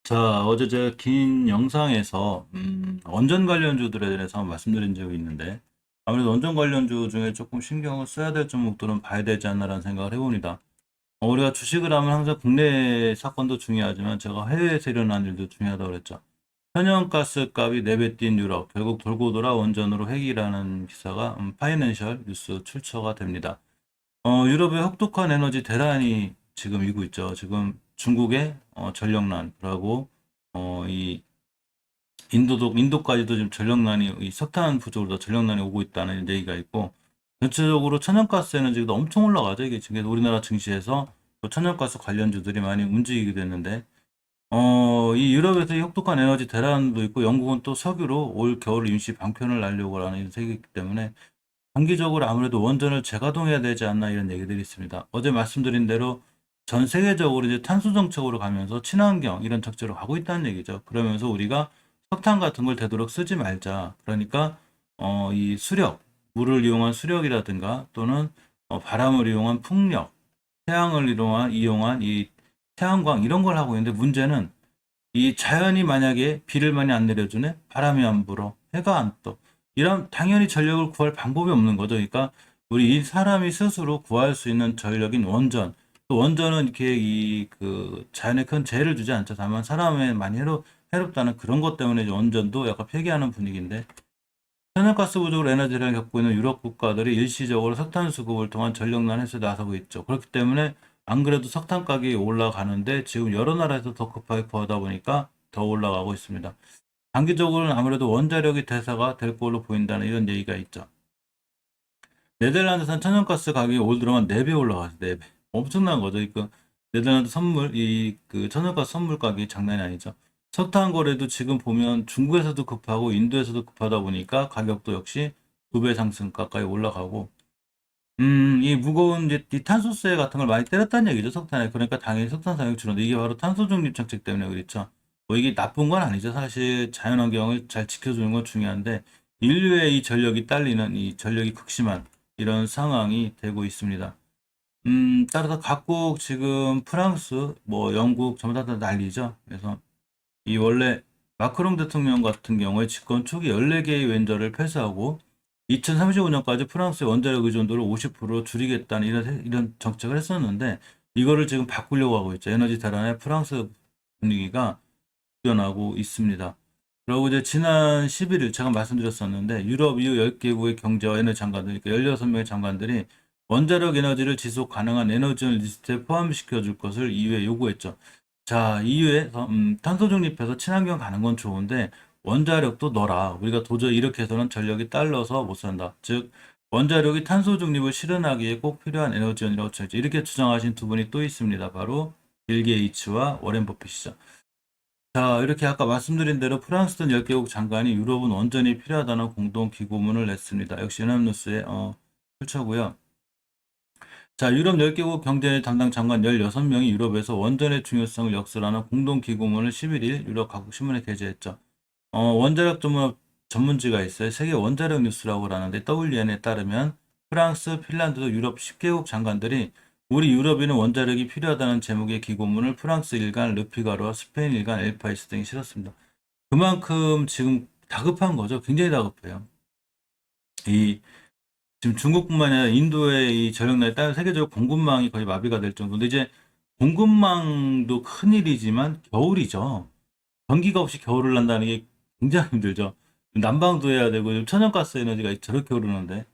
자, 어제 제가 긴 영상에서 원전 관련주들에 대해서 한번 말씀드린 적이 있는데 아무래도 원전 관련주 중에 조금 신경을 써야 될 종목들은 봐야 되지 않나라는 생각을 해봅니다. 우리가 주식을 하면 항상 국내 사건도 중요하지만 제가 해외에서 일어난 일도 중요하다고 그랬죠. 천연가스 값이 4배 뛴 유럽, 결국 돌고 돌아 원전으로 회귀라는 기사가 파이낸셜 뉴스 출처가 됩니다. 유럽의 혹독한 에너지 대란이 지금 일고 있죠. 지금 중국의 전력난, 그리고 이 인도까지도 지금 전력난이, 이 석탄 부족으로 전력난이 오고 있다는 얘기가 있고, 전체적으로 천연가스 에너지가 엄청 올라가죠. 이게 지금 우리나라 증시에서 또 천연가스 관련주들이 많이 움직이게 됐는데, 이 유럽에서 이 혹독한 에너지 대란도 있고, 영국은 또 석유로 올 겨울 임시 방편을 날려고 하는 세계이기 때문에, 단기적으로 아무래도 원전을 재가동해야 되지 않나 이런 얘기들이 있습니다. 어제 말씀드린 대로 전 세계적으로 이제 탄소 정책으로 가면서 친환경 이런 정책으로 가고 있다는 얘기죠. 그러면서 우리가 석탄 같은 걸 되도록 쓰지 말자. 그러니까 이 수력, 물을 이용한 수력이라든가 또는 바람을 이용한 풍력, 태양을 이용한 이 태양광 이런 걸 하고 있는데 문제는 이 자연이 만약에 비를 많이 안 내려주네, 바람이 안 불어, 해가 안 떠. 이런 당연히 전력을 구할 방법이 없는 거죠. 그러니까 우리 이 사람이 스스로 구할 수 있는 전력인 원전. 또 원전은 이렇게 이 그 자연에 큰 재해를 주지 않죠. 다만 사람에 많이 해롭다는 그런 것 때문에 이제 원전도 약간 폐기하는 분위기인데 천연가스 부족으로 에너지를 겪고 있는 유럽 국가들이 일시적으로 석탄 수급을 통한 전력난 해소에 나서고 있죠. 그렇기 때문에 안 그래도 석탄 가격이 올라가는데 지금 여러 나라에서 더 급하게 구하다 보니까 더 올라가고 있습니다. 장기적으로는 아무래도 원자력이 대사가 될 걸로 보인다는 이런 얘기가 있죠. 네덜란드산 천연가스 가격이 올 들어만 4배 올라갔어요. 4배. 엄청난 거죠. 그 네덜란드 선물, 그 천연가스 선물 가격이 장난이 아니죠. 석탄 거래도 지금 보면 중국에서도 급하고 인도에서도 급하다 보니까 가격도 역시 2배 상승 가까이 올라가고, 이 무거운 이제 이 탄소세 같은 걸 많이 때렸다는 얘기죠, 석탄에. 그러니까 당연히 석탄 사용이 줄었는데 이게 바로 탄소 중립 정책 때문에 그렇죠. 뭐 이게 나쁜 건 아니죠. 사실 자연환경을 잘 지켜주는 건 중요한데 인류의 이 전력이 딸리는 이 전력이 극심한 이런 상황이 되고 있습니다. 따라서 각국 지금 프랑스, 뭐 영국 전부 다 난리죠. 그래서 이 원래 마크롱 대통령 같은 경우에 집권 초기 14개의 웬저를 폐쇄하고 2035년까지 프랑스의 원자력 의존도를 50%로 줄이겠다는 이런 정책을 했었는데 이거를 지금 바꾸려고 하고 있죠. 에너지 대란에 프랑스 분위기가 변하고 있습니다. 그리고 이제 지난 11일 제가 말씀드렸었는데 유럽 EU 10개국의 경제와 에너지 장관들, 그러니까 16명의 장관들이 원자력 에너지를 지속 가능한 에너지 리스트에 포함시켜 줄 것을 EU에 요구했죠. 자, EU에서 탄소 중립해서 친환경 가는 건 좋은데 원자력도 넣어라. 우리가 도저히 이렇게 해서는 전력이 딸려서 못 산다. 즉 원자력이 탄소 중립을 실현하기에 꼭 필요한 에너지원이라고 쳐야지. 이렇게 주장하신 두 분이 또 있습니다. 바로 빌 게이츠와 워렌 버핏이죠. 자, 이렇게 아까 말씀드린 대로 프랑스 등 10개국 장관이 유럽은 원전이 필요하다는 공동 기고문을 냈습니다. 역시 연합뉴스의 출처고요. 자, 유럽 10개국 경제 담당 장관 16명이 유럽에서 원전의 중요성을 역설하는 공동 기고문을 11일 유럽 각국 신문에 게재했죠. 원자력 전문지가 있어요. 세계 원자력 뉴스라고 하는데 WN에 따르면 프랑스, 핀란드 등 유럽 10개국 장관들이 우리 유럽에는 원자력이 필요하다는 제목의 기고문을 프랑스 일간 르피가르와 스페인 일간 엘파이스 등이 실었습니다. 그만큼 지금 다급한 거죠. 굉장히 다급해요. 이 지금 중국뿐만 아니라 인도의 이 전력난에 따른 세계적으로 공급망이 거의 마비가 될 정도인데 이제 공급망도 큰일이지만 겨울이죠. 전기가 없이 겨울을 난다는 게 굉장히 힘들죠. 난방도 해야 되고 천연가스 에너지가 저렇게 오르는데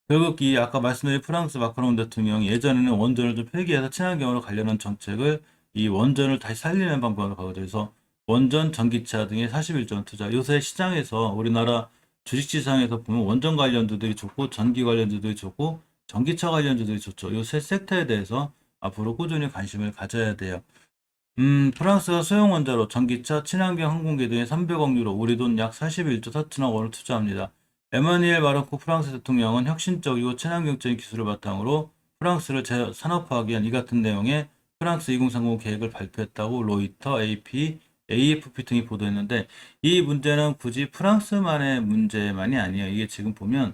결국 이 아까 말씀드린 프랑스 마크롱 대통령이 예전에는 원전을 좀 폐기해서 친환경으로 가려는 정책을 이 원전을 다시 살리는 방법으로 가거든요. 그래서 원전, 전기차 등의 41조 원 투자. 요새 시장에서 우리나라 주식시장에서 보면 원전 관련주들이 좋고 전기 관련주들이 좋고 전기차 관련주들이 좋죠. 요 세 섹터에 대해서 앞으로 꾸준히 관심을 가져야 돼요. 프랑스가 소형 원자로 전기차, 친환경 항공기 등에 300억 유로, 우리 돈 약 41조 4천억 원을 투자합니다. 에마니엘 마르코 프랑스 대통령은 혁신적이고 친환경적인 기술을 바탕으로 프랑스를 재산업화하기 위한 이 같은 내용의 프랑스 2030 계획을 발표했다고 로이터, AP, AFP 등이 보도했는데 이 문제는 굳이 프랑스만의 문제만이 아니에요. 이게 지금 보면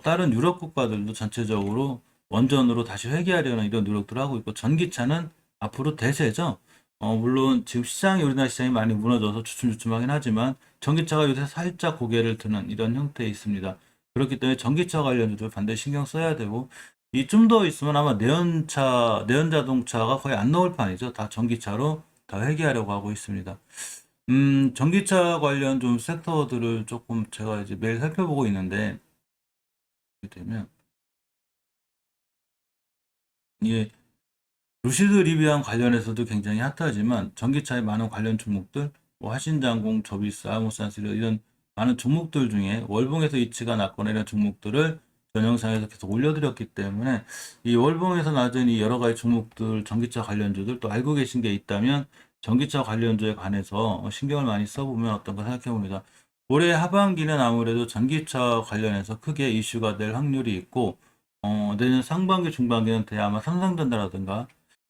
다른 유럽 국가들도 전체적으로 원전으로 다시 회귀하려는 이런 노력들을 하고 있고 전기차는 앞으로 대세죠. 물론 지금 시장이 우리나라 시장이 많이 무너져서 주춤주춤하긴 하지만 전기차가 요새 살짝 고개를 드는 이런 형태에 있습니다. 그렇기 때문에 전기차 관련주도 반드시 신경 써야 되고 이 좀 더 있으면 아마 내연 자동차가 거의 안 나올 판이죠. 다 전기차로 다 회귀하려고 하고 있습니다. 전기차 관련 좀 섹터들을 조금 제가 이제 매일 살펴보고 있는데 이렇게 되면 이게 루시드 리비안 관련해서도 굉장히 핫하지만 전기차의 많은 관련 종목들, 뭐 화신장공, 저비스, 아모산스 이런 많은 종목들 중에 월봉에서 이치가 났거나 이런 종목들을 전 영상에서 계속 올려드렸기 때문에 이 월봉에서 낮은 이 여러 가지 종목들, 전기차 관련주들 또 알고 계신 게 있다면 전기차 관련주에 관해서 신경을 많이 써보면 어떤가 생각해 봅니다. 올해 하반기는 아무래도 전기차 관련해서 크게 이슈가 될 확률이 있고, 내년 상반기, 중반기는 돼야 아마 삼성전자라든가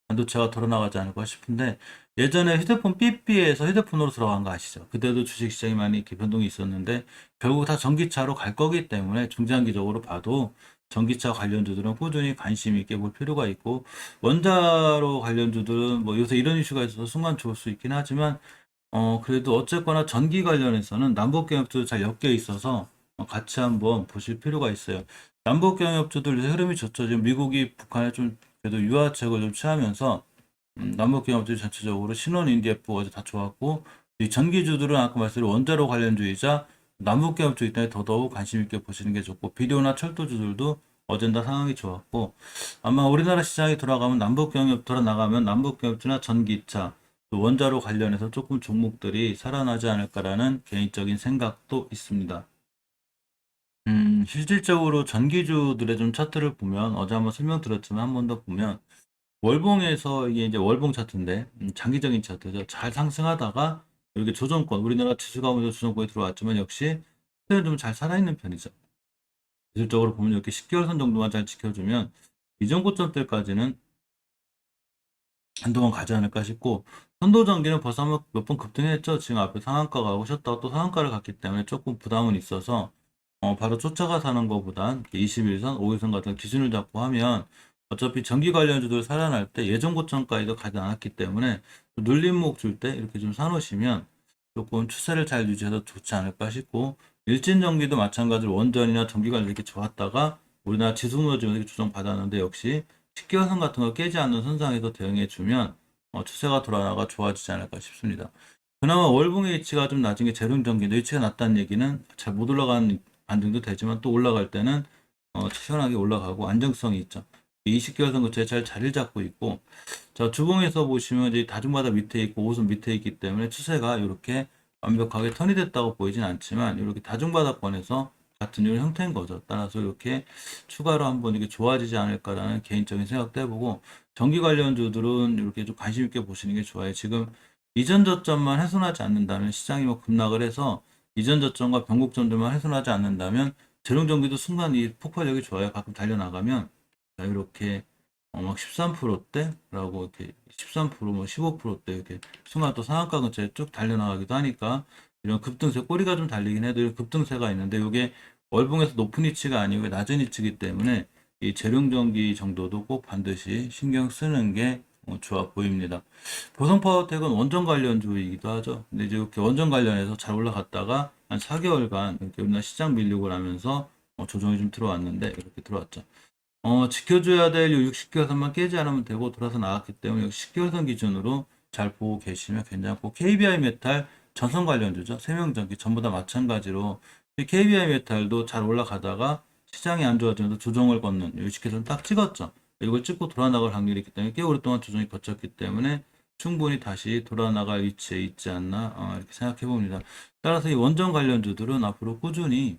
반도체가 덜어나가지 않을까 싶은데 예전에 휴대폰 삐삐에서 휴대폰으로 들어간 거 아시죠? 그때도 주식시장이 많이 이렇게 변동이 있었는데 결국 다 전기차로 갈 거기 때문에 중장기적으로 봐도 전기차 관련주들은 꾸준히 관심 있게 볼 필요가 있고 원자로 관련주들은 뭐 요새 이런 이슈가 있어서 순간 좋을 수 있긴 하지만 그래도 어쨌거나 전기 관련해서는 남북경협도 잘 엮여 있어서 같이 한번 보실 필요가 있어요. 남북경협주들 흐름이 좋죠. 지금 미국이 북한에 좀 그래도 유화책을 좀 취하면서 남북경협주들 전체적으로 신원 인디에프 어제 다 좋았고 이 전기주들은 아까 말씀드린 원자로 관련주의자 남북경협주의 때문에 더더욱 관심 있게 보시는 게 좋고 비료나 철도주들도 어젠 다 상황이 좋았고 아마 우리나라 시장이 돌아가면 남북경협 돌아나가면 남북경협주나 전기차 또 원자로 관련해서 조금 종목들이 살아나지 않을까라는 개인적인 생각도 있습니다. 실질적으로 전기주들의 좀 차트를 보면 어제 한번 설명드렸지만 한 번 더 보면 월봉에서 이게 이제 월봉 차트인데 장기적인 차트죠. 잘 상승하다가 이렇게 조정권 우리나라 지수가 먼저 조정권에 들어왔지만 역시 최근 좀 잘 살아있는 편이죠. 기술적으로 보면 이렇게 10개월 선 정도만 잘 지켜주면 이전 고점대까지는 한동안 가지 않을까 싶고 선도전기는 벌써 한번 몇 번 급등했죠. 지금 앞에 상한가가 오셨다가 또 상한가를 갔기 때문에 조금 부담은 있어서 바로 쫓아가 사는 것보단 21선, 5일선 같은 기준을 잡고 하면 어차피 전기 관련주들 살아날 때 예전 고점까지도 가지 않았기 때문에 눌림목 줄 때 이렇게 좀 사놓으시면 조금 추세를 잘 유지해서 좋지 않을까 싶고 일진전기도 마찬가지로 원전이나 전기 관련 이렇게 좋았다가 우리나라 지수 무너지면서 이렇게 조정받았는데 역시 10개월선 같은 거 깨지 않는 선상에서 대응해주면 추세가 돌아나가 좋아지지 않을까 싶습니다. 그나마 월봉의 위치가 좀 낮은 게 재룡전기인데 위치가 낮다는 얘기는 잘 못 올라가는 반등도 되지만 또 올라갈 때는 시원하게 올라가고 안정성이 있죠. 20개월선 근처에 잘 자리를 잡고 있고 자 주봉에서 보시면 이제 다중바다 밑에 있고 5선 밑에 있기 때문에 추세가 이렇게 완벽하게 턴이 됐다고 보이진 않지만 이렇게 다중바다권에서 같은 이런 형태인 거죠. 따라서 이렇게 추가로 한번 이게 좋아지지 않을까라는 개인적인 생각도 해보고 전기 관련주들은 이렇게 좀 관심 있게 보시는 게 좋아요. 지금 이전 저점만 훼손하지 않는다면 시장이 뭐 급락을 해서 이전 저점과 변곡점들만 훼손하지 않는다면 재룡전기도 순간 이 폭발력이 좋아요. 가끔 달려나가면 자, 이렇게 막 13%대라고 이렇게 13%뭐 15%대 이렇게 순간 또 상한가 근처에 쭉 달려나가기도 하니까 이런 급등세 꼬리가 좀 달리긴 해도 이런 급등세가 있는데 이게 월봉에서 높은 위치가 아니고 낮은 위치이기 때문에 이 재룡전기 정도도 꼭 반드시 신경 쓰는 게 좋아 보입니다. 보성파워텍은 원전 관련주이기도 하죠. 근데 이제 이렇게 원전 관련해서 잘 올라갔다가 한 4개월간 이렇게 우리나라 시장 밀리고 나면서 조정이 좀 들어왔는데 이렇게 들어왔죠. 지켜줘야 될 60개월선만 깨지 않으면 되고 돌아서 나왔기 때문에 10개월선 기준으로 잘 보고 계시면 괜찮고 KBI 메탈 전선 관련주죠. 세명전기 전부 다 마찬가지로 KBI 메탈도 잘 올라가다가 시장이 안 좋아지면서 조정을 걷는 60개선 딱 찍었죠. 이걸 찍고 돌아나갈 확률이 있기 때문에 꽤 오랫동안 조정이 거쳤기 때문에 충분히 다시 돌아나갈 위치에 있지 않나 이렇게 생각해 봅니다. 따라서 이 원전 관련주들은 앞으로 꾸준히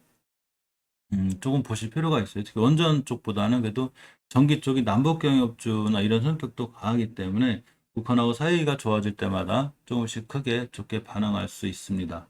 조금 보실 필요가 있어요. 특히 원전 쪽보다는 그래도 전기 쪽이 남북경협주나 이런 성격도 강하기 때문에 북한하고 사이가 좋아질 때마다 조금씩 크게 좋게 반응할 수 있습니다.